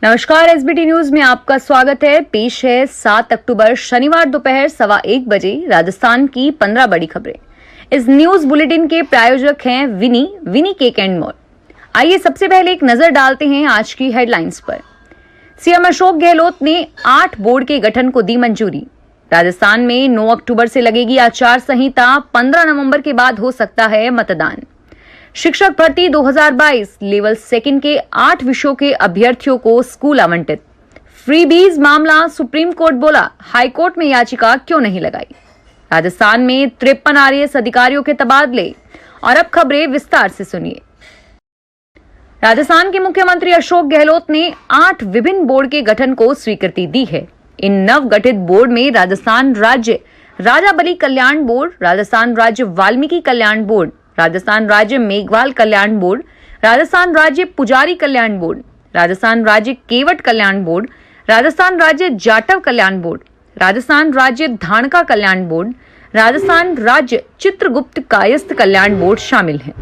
नमस्कार, SBT news में आपका स्वागत है। पेश है 7 अक्टूबर शनिवार दोपहर 1:15 बजे राजस्थान की 15 बड़ी खबरें। इस न्यूज बुलेटिन के प्रायोजक हैं विनी केक एंड मोर। आइए सबसे पहले एक नजर डालते हैं आज की हेडलाइंस पर। सीएम अशोक गहलोत ने 8 बोर्ड के गठन को दी मंजूरी। राजस्थान में 9 अक्टूबर से लगेगी आचार संहिता, 15 नवंबर के बाद हो सकता है मतदान। शिक्षक भर्ती 2022 लेवल सेकंड के 8 विषयों के अभ्यर्थियों को स्कूल आवंटित। फ्रीबीज मामला सुप्रीम कोर्ट बोला, हाईकोर्ट में याचिका क्यों नहीं लगाई। राजस्थान में 53 आरएएस अधिकारियों के तबादले। और अब खबरें विस्तार से सुनिए। राजस्थान के मुख्यमंत्री अशोक गहलोत ने 8 विभिन्न बोर्ड के गठन को स्वीकृति दी है। इन नवगठित बोर्ड में राजस्थान राज्य राजा बलि कल्याण बोर्ड, राजस्थान राज्य वाल्मीकि कल्याण बोर्ड, राजस्थान राज्य मेघवाल कल्याण बोर्ड, राजस्थान राज्य पुजारी कल्याण बोर्ड, राजस्थान राज्य केवट कल्याण बोर्ड, राजस्थान राज्य जाटव कल्याण बोर्ड, राजस्थान राज्य धानका कल्याण बोर्ड, राजस्थान राज्य चित्रगुप्त कायस्थ कल्याण बोर्ड शामिल हैं।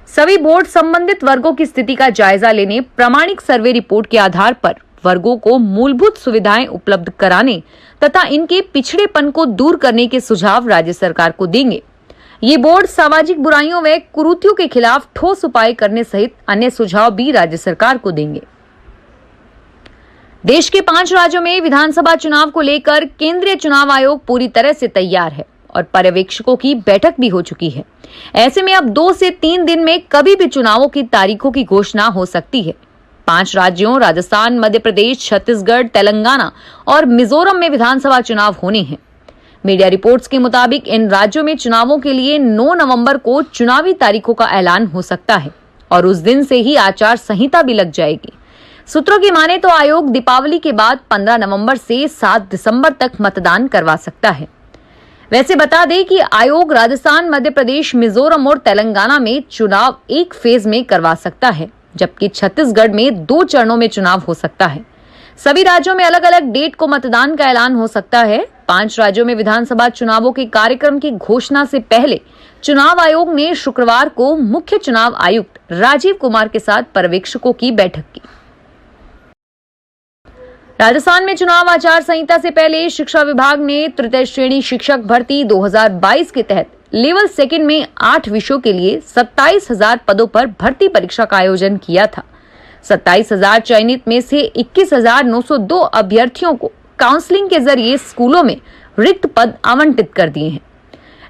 सभी बोर्ड संबंधित वर्गों की स्थिति का जायजा लेने, प्रामाणिक सर्वे रिपोर्ट के आधार पर वर्गों को मूलभूत सुविधाएं उपलब्ध कराने तथा इनके पिछड़ेपन को दूर करने के सुझाव राज्य सरकार को देंगे। ये बोर्ड सामाजिक बुराइयों व कुरीतियों के खिलाफ ठोस उपाय करने सहित अन्य सुझाव भी राज्य सरकार को देंगे। देश के 5 राज्यों में विधानसभा चुनाव को लेकर केंद्रीय चुनाव आयोग पूरी तरह से तैयार है और पर्यवेक्षकों की बैठक भी हो चुकी है। ऐसे में अब 2 से 3 दिन में कभी भी चुनावों की तारीखों की घोषणा हो सकती है। 5 राज्यों राजस्थान, मध्य प्रदेश, छत्तीसगढ़, तेलंगाना और मिजोरम में विधानसभा चुनाव होने हैं। मीडिया रिपोर्ट्स के मुताबिक इन राज्यों में चुनावों के लिए 9 नवंबर को चुनावी तारीखों का ऐलान हो सकता है और उस दिन से ही आचार संहिता भी लग जाएगी। सूत्रों की माने तो आयोग दीपावली के बाद 15 नवंबर से 7 दिसंबर तक मतदान करवा सकता है। वैसे बता दें कि आयोग राजस्थान, मध्य प्रदेश, मिजोरम और तेलंगाना में चुनाव एक फेज में करवा सकता है, जबकि छत्तीसगढ़ में 2 चरणों में चुनाव हो सकता है। सभी राज्यों में अलग अलग डेट को मतदान का ऐलान हो सकता है। 5 राज्यों में विधानसभा चुनावों के कार्यक्रम की घोषणा से पहले चुनाव आयोग ने शुक्रवार को मुख्य चुनाव आयुक्त राजीव कुमार के साथ पर्यवेक्षकों की बैठक की। राजस्थान में चुनाव आचार संहिता से पहले शिक्षा विभाग ने तृतीय श्रेणी शिक्षक भर्ती 2022 के तहत लेवल सेकंड में 8 विषयों के लिए 27,000 पदों पर भर्ती परीक्षा का आयोजन किया था। 27,000 चयनित में से 21,902 अभ्यर्थियों को काउंसलिंग के जरिए स्कूलों में रिक्त पद आवंटित कर दिए हैं।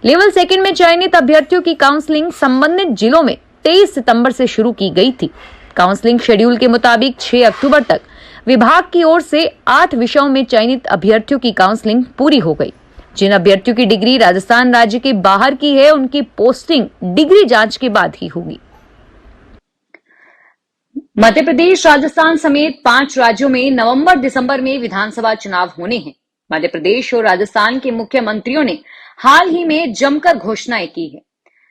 लेवल सेकंड में चयनित अभ्यर्थियों की काउंसलिंग संबंधित जिलों में 23 सितंबर से शुरू की गई थी। काउंसलिंग शेड्यूल के मुताबिक 6 अक्टूबर तक विभाग की ओर से 8 विषयों में चयनित अभ्यर्थियों की काउंसलिंग पूरी हो गई। जिन अभ्यर्थियों की डिग्री राजस्थान राज्य के बाहर की है, उनकी पोस्टिंग डिग्री जांच के बाद ही होगी। मध्य प्रदेश, राजस्थान समेत 5 राज्यों में नवंबर-दिसंबर में विधानसभा चुनाव होने हैं। मध्य प्रदेश और राजस्थान के मुख्यमंत्रियों ने हाल ही में जमकर घोषणाएं की है।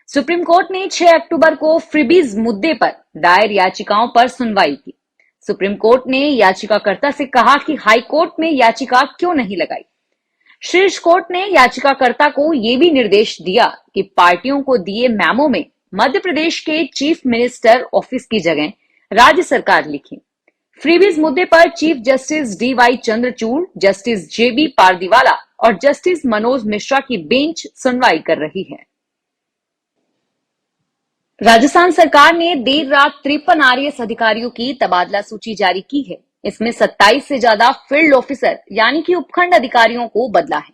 सुप्रीम कोर्ट ने 6 अक्टूबर को फ्रीबीज मुद्दे पर दायर याचिकाओं पर सुनवाई की। सुप्रीम कोर्ट ने याचिकाकर्ता से कहा कि हाईकोर्ट में याचिका क्यों नहीं लगाई। शीर्ष कोर्ट ने याचिकाकर्ता को यह भी निर्देश दिया कि पार्टियों को दिए मेमो में मध्य प्रदेश के चीफ मिनिस्टर ऑफिस की जगह राज्य सरकार लिखी। फ्रीबीज मुद्दे पर chief justice DY Chandrachud, justice JB Pardiwala और जस्टिस मनोज मिश्रा की बेंच सुनवाई कर रही है। राजस्थान सरकार ने देर रात 53 आरएएस अधिकारियों की तबादला सूची जारी की है। इसमें 27 से ज्यादा फील्ड ऑफिसर यानी कि उपखंड अधिकारियों को बदला है।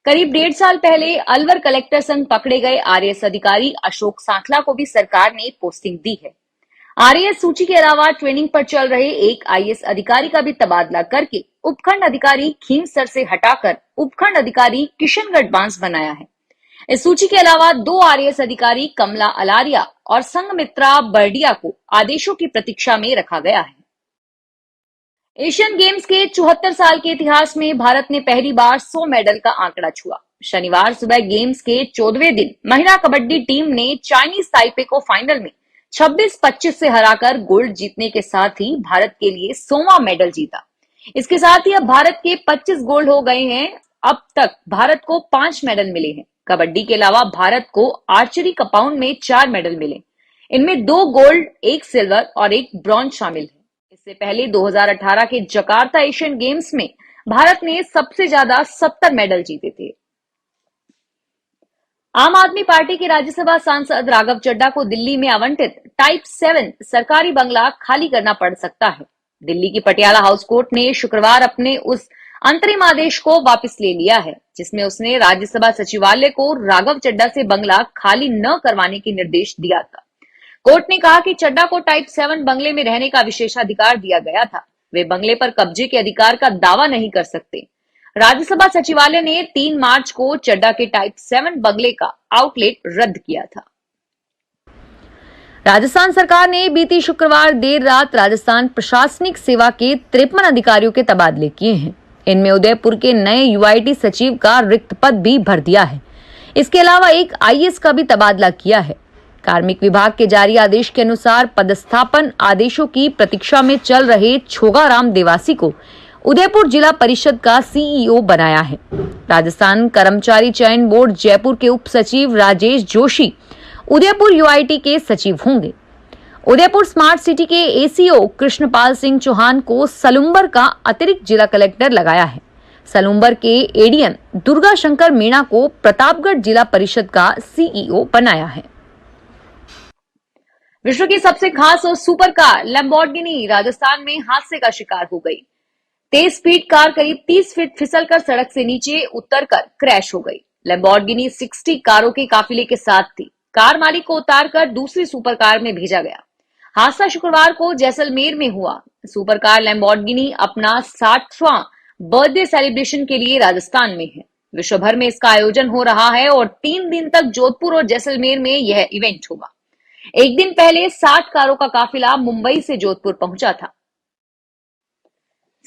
करीब 1.5 साल पहले अलवर कलेक्टर संग पकड़े गए आरएएस अधिकारी अशोक सांखला को भी सरकार ने पोस्टिंग दी है। आरएएस सूची के अलावा ट्रेनिंग पर चल रहे एक आईएएस अधिकारी का भी तबादला करके उपखंड अधिकारी खीमसर से हटाकर उपखंड अधिकारी किशनगढ़ बांस बनाया है। इस सूची के अलावा 2 आरएएस अधिकारी कमला अलारिया और संगमित्रा बर्डिया को आदेशों की प्रतीक्षा में रखा गया है। एशियन गेम्स के 74 साल के इतिहास में भारत ने पहली बार 100 मेडल का आंकड़ा छुआ। शनिवार सुबह गेम्स के 14वें दिन महिला कबड्डी टीम ने चाइनीज ताइपे को फाइनल में 26-25 से हराकर गोल्ड जीतने के साथ ही भारत के लिए 100वां मेडल जीता। इसके साथ ही अब भारत के 25 गोल्ड हो गए हैं। अब तक भारत को 5 मेडल मिले हैं। कबड्डी के अलावा भारत को आर्चरी कंपाउंड में 4 मेडल मिले। इनमें 2 गोल्ड, 1 सिल्वर और 1 ब्रॉन्ज शामिल है। इससे पहले 2018 के जकार्ता एशियन गेम्स में भारत ने सबसे ज्यादा 70 मेडल जीते थे। आम आदमी पार्टी के राज्यसभा सांसद राघव चड्ढा को दिल्ली में आवंटित टाइप 7 सरकारी बंगला खाली करना पड़ सकता है। दिल्ली की पटियाला हाउस कोर्ट ने शुक्रवार अपने उस अंतरिम आदेश को वापस ले लिया है, जिसमें उसने राज्यसभा सचिवालय को राघव चड्ढा से बंगला खाली न करवाने के निर्देश दिया था। कोर्ट ने कहा कि चड्ढा को टाइप 7 बंगले में रहने का विशेषाधिकार दिया गया था। वे बंगले पर कब्जे के अधिकार का दावा नहीं कर सकते। राज्यसभा सचिवालय ने 3 मार्च को चड्ढा के टाइप 7 बंगले का आउटलेट रद्द किया था। राजस्थान सरकार ने बीती शुक्रवार देर रात राजस्थान प्रशासनिक सेवा के 53 अधिकारियों के तबादले किए हैं। इनमें उदयपुर के नए यूआईटी सचिव का रिक्त पद भी भर दिया है। इसके अलावा एक आईएएस का भी तबादला किया है। कार्मिक विभाग के जारी आदेश के अनुसार पदस्थापन आदेशों की प्रतीक्षा में चल रहे छोगाराम देवासी को उदयपुर जिला परिषद का सीईओ बनाया है। राजस्थान कर्मचारी चयन बोर्ड जयपुर के उप सचिव राजेश जोशी उदयपुर यूआईटी के सचिव होंगे। उदयपुर स्मार्ट सिटी के एसीओ कृष्णपाल सिंह चौहान को सलुम्बर का अतिरिक्त जिला कलेक्टर लगाया है। सलुम्बर के एडीएम दुर्गा शंकर मीणा को प्रतापगढ़ जिला परिषद का सीईओ बनाया है। विश्व की सबसे खास और सुपर कार लैम्बोर्गिनी राजस्थान में हादसे का शिकार हो गई। तेज स्पीड कार करीब 30 फीट फिसलकर सड़क से नीचे उतरकर क्रैश हो गई। लैम्बोर्गिनी 60 कारों के काफिले के साथ थी। कार मालिक को उतारकर दूसरी सुपर कार में भेजा गया। हादसा शुक्रवार को जैसलमेर में हुआ। सुपर कार लैम्बोर्गिनी अपना 60वां बर्थडे सेलिब्रेशन के लिए राजस्थान में है। विश्व भर में इसका आयोजन हो रहा है और 3 दिन तक जोधपुर और जैसलमेर में यह इवेंट होगा। एक दिन पहले 60 कारों का काफिला मुंबई से जोधपुर पहुंचा था।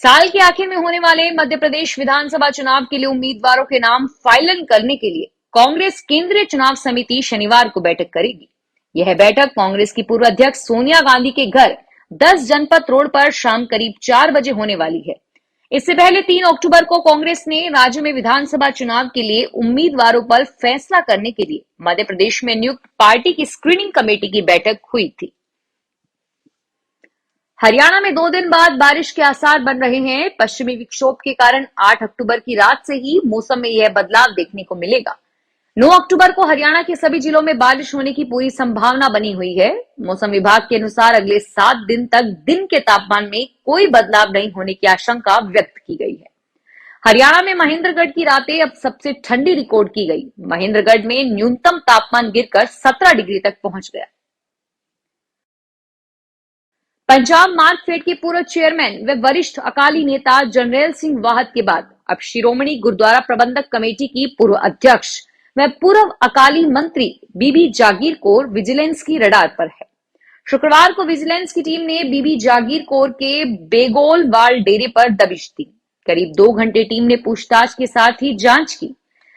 साल के आखिर में होने वाले मध्य प्रदेश विधानसभा चुनाव के लिए उम्मीदवारों के नाम फाइनल करने के लिए कांग्रेस केंद्रीय चुनाव समिति शनिवार को बैठक करेगी। यह बैठक कांग्रेस की पूर्व अध्यक्ष सोनिया गांधी के घर 10 जनपथ रोड पर शाम करीब 4 बजे होने वाली है। इससे पहले 3 अक्टूबर को कांग्रेस ने राज्य में विधानसभा चुनाव के लिए उम्मीदवारों पर फैसला करने के लिए मध्य प्रदेश में नियुक्त पार्टी की स्क्रीनिंग कमेटी की बैठक हुई थी। हरियाणा में 2 दिन बाद बारिश के आसार बन रहे हैं। पश्चिमी विक्षोभ के कारण 8 अक्टूबर की रात से ही मौसम में यह बदलाव देखने को मिलेगा। 9 अक्टूबर को हरियाणा के सभी जिलों में बारिश होने की पूरी संभावना बनी हुई है। मौसम विभाग के अनुसार अगले 7 दिन तक दिन के तापमान में कोई बदलाव नहीं होने की आशंका व्यक्त की गई है। हरियाणा में महेंद्रगढ़ की रातें अब सबसे ठंडी रिकॉर्ड की गई। महेंद्रगढ़ में न्यूनतम तापमान गिरकर 17 डिग्री तक पहुंच गया। पंजाब मार्कफेड के पूर्व चेयरमैन व वरिष्ठ अकाली नेता जरनैल सिंह वाहद के बाद अब शिरोमणि गुरुद्वारा प्रबंधक कमेटी की पूर्व अध्यक्ष व पूर्व अकाली मंत्री बीबी जागीर कौर विजिलेंस की रडार पर है। शुक्रवार को विजिलेंस की टीम ने बीबी जागीर कौर के बेगोलवाल डेरे पर दबिश दी। करीब 2 घंटे टीम ने पूछताछ के साथ ही जांच की।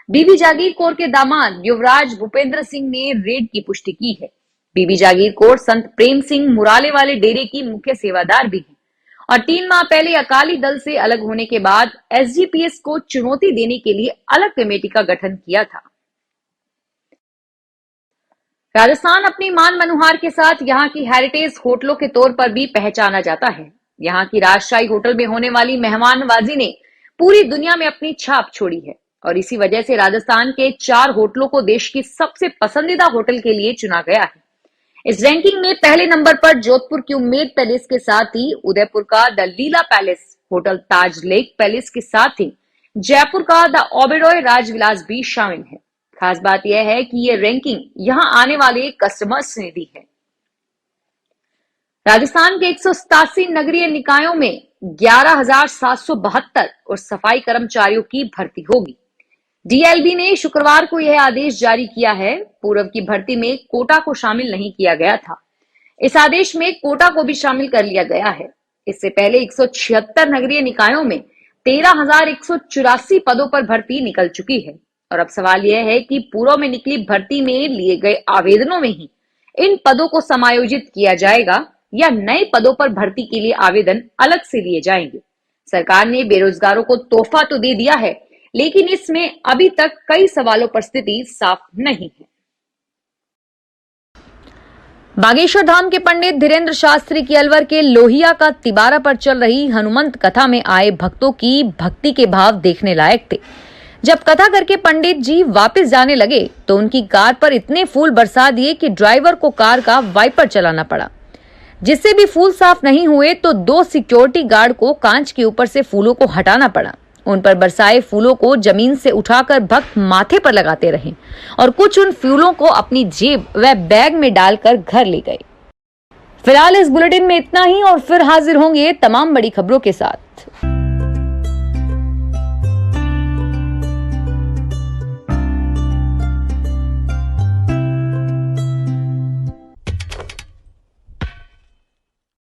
बीबी जागीर कौर के दामाद युवराज भूपेंद्र सिंह ने रेड की पुष्टि की है। बीबी जागीर कौर संत प्रेम सिंह मुराले वाले डेरे की मुख्य सेवादार भी है और 3 माह पहले अकाली दल से अलग होने के बाद एसजीपीएस को चुनौती देने के लिए अलग कमेटी का गठन किया था। राजस्थान अपनी मान मनोहार के साथ यहाँ की हेरिटेज होटलों के तौर पर भी पहचाना जाता है। यहाँ की राजशाही होटल में होने वाली मेहमानबाजी ने पूरी दुनिया में अपनी छाप छोड़ी है और इसी वजह से राजस्थान के 4 होटलों को देश की सबसे पसंदीदा होटल के लिए चुना गया है। इस रैंकिंग में पहले नंबर पर जोधपुर की उम्मेद पैलेस के साथ ही उदयपुर का the Leela palace, hotel Taj lake palace के साथ ही जयपुर का द ओबेरॉय राजविलास भी शामिल है। खास बात यह है कि ये रैंकिंग यहां आने वाले कस्टमर्स ने दी है। राजस्थान के 187 नगरीय निकायों में 11,772 और सफाई कर्मचारियों की भर्ती होगी। डीएलबी ने शुक्रवार को यह आदेश जारी किया है। पूर्व की भर्ती में कोटा को शामिल नहीं किया गया था। इस आदेश में कोटा को भी शामिल कर लिया गया है। इससे पहले 176 नगरीय निकायों में 13,184 पदों पर भर्ती निकल चुकी है और अब सवाल यह है कि पूर्व में निकली भर्ती में लिए गए आवेदनों में ही इन पदों को समायोजित किया जाएगा या नए पदों पर भर्ती के लिए आवेदन अलग से लिए जाएंगे। सरकार ने बेरोजगारों को तोहफा तो दे दिया है, लेकिन इसमें अभी तक कई सवालों पर स्थिति साफ नहीं है। बागेश्वर धाम के पंडित धीरेन्द्र शास्त्री की अलवर के लोहिया का तिबारा पर चल रही हनुमंत कथा में आए भक्तों की भक्ति के भाव देखने लायक थे। जब कथा करके पंडित जी वापस जाने लगे तो उनकी कार पर इतने फूल बरसा दिए कि ड्राइवर को कार का वाइपर चलाना पड़ा। जिससे भी फूल साफ नहीं हुए तो 2 सिक्योरिटी गार्ड को कांच के ऊपर से फूलों को हटाना पड़ा। उन पर बरसाए फूलों को जमीन से उठाकर भक्त माथे पर लगाते रहे और कुछ उन फूलों को अपनी जेब व बैग में डालकर घर ले गए। फिलहाल इस बुलेटिन में इतना ही और फिर हाजिर होंगे तमाम बड़ी खबरों के साथ।